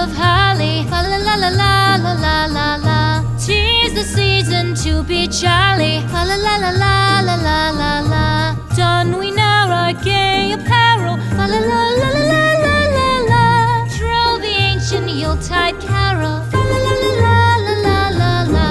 of holly. Fa la la la la la la la la. 'Tis the season to be jolly. Fa la la la la la la la la. Don we now our gay apparel. Fa la la la la la la la la. Troll the ancient Yuletide carol. Fa la la la la la la la la.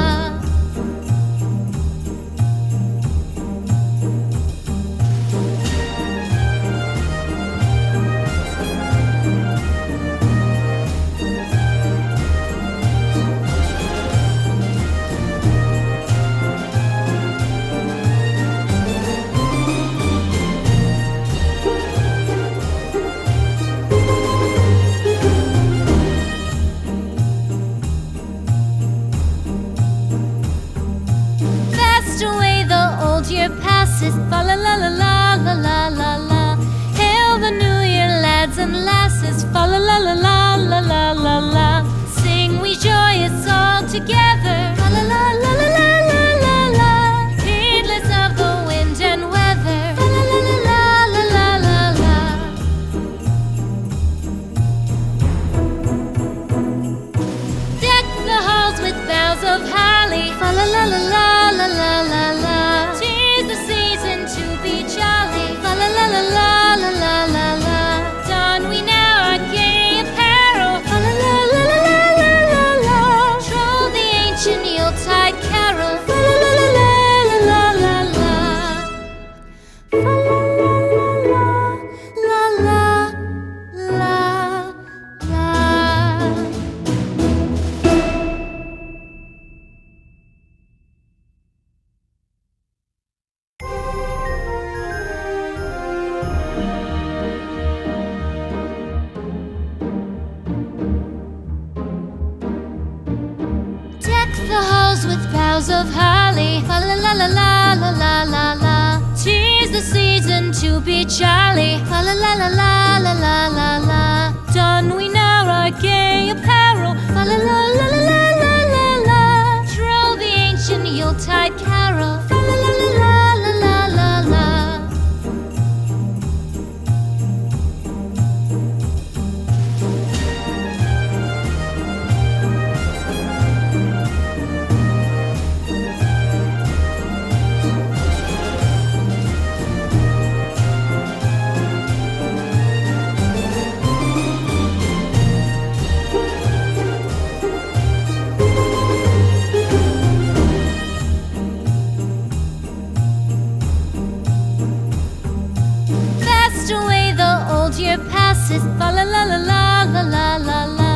Year passes, fa la la la la la la la la. Hail the new year, lads and lasses, fa la la la la la la la la. Sing we joyous all together, fa la la la la la la la la. Heedless of the wind and weather, fa la la la la la la la la. Deck the halls with boughs of holly, fa la la la la la la la la. La la la la la la la. Don we now our gay apparel. Fa la la la la la la la la. Troll the ancient Yuletide carol. Fa la la la la la la la. Fa la la la la la la. The halls with boughs of holly, fa la la la la la la la la. 'Tis the season to be jolly, fa la la la la la la la la. Don we now our gay apparel, fa la la la la la la la la. Troll the ancient Yuletide carol, fa la la la la la la la la. Year passes, fa la la la la la la la la.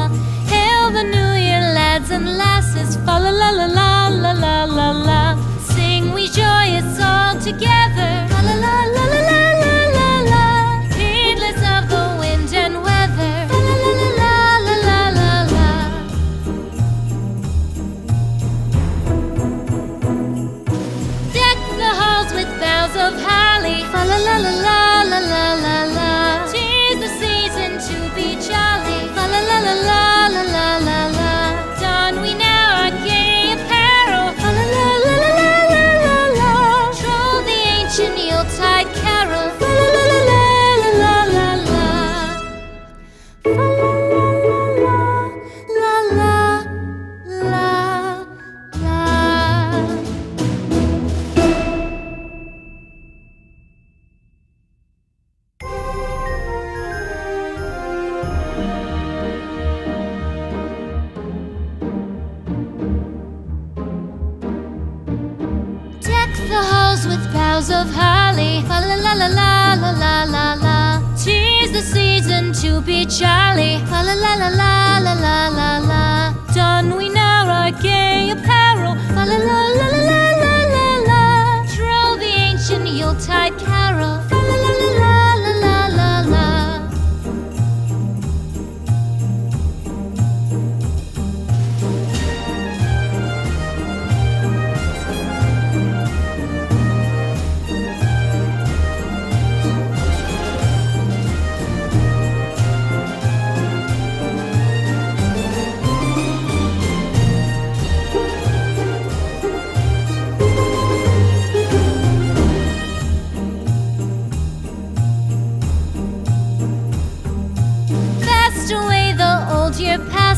Hail the new year, lads and lasses, fa la la la la la la la la. Sing we joyous all together, fa la la la la la la la la. Heedless of the wind and weather, fa la la la la la la la la. Deck the halls with boughs of holly, fa la la la la la la la la. La la la la la la la la. Don we now our gay apparel. Fa la la la la la la la la. Troll the ancient Yuletide carol. Fa la la la la la la la. Fa la la la la la la. The halls with boughs of holly, fa la la la la la la la la. 'Tis the season to be jolly, fa la la la la la la la la. Don we now our gay apparel, fa la la la la la la la la. Troll the ancient Yuletide carol, fa la la la la la la la la.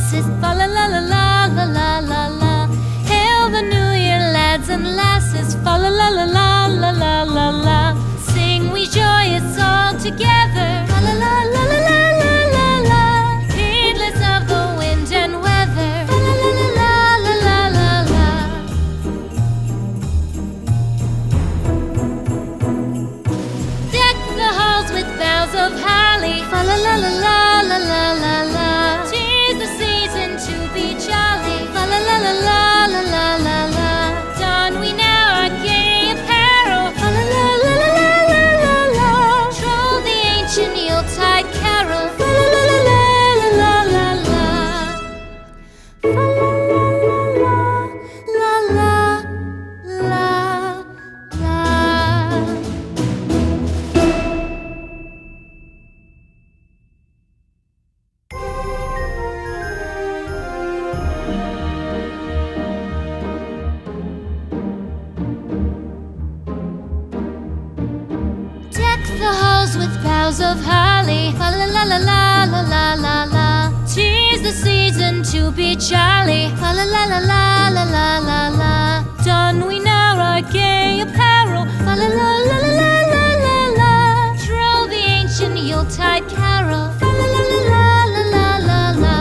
lasses, fa la la la la la la la la. Hail the new year, lads and lasses, fa la la la la la la la la. Sing we joyous all together, fa la la la la la la la la. Heedless of the wind and weather, fa la la la la la la la la. Deck the halls with boughs of holly, fa la la la la la la la la. 'Tis the season to be jolly, fa la la la la la la la la. Don we now our gay apparel, fa la la la la la la la la. Troll the ancient Yuletide carol, fa la la la la la la la la. Fa la la la la la la la. Deck the halls with boughs of holly, fa la la la la la la la la. 'Tis the season to be jolly, fa la la la la la la la la. Don we now our gay apparel, fa la la la la la la la la. Troll the ancient Yuletide carol, fa la la la la la la la la.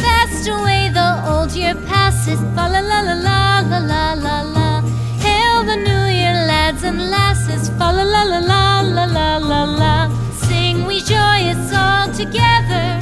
Fast away the old year passes, fa la la la la la la la la. Hail the new year, lads and lasses, fa la la la la la la la la. Sing we joyous all together,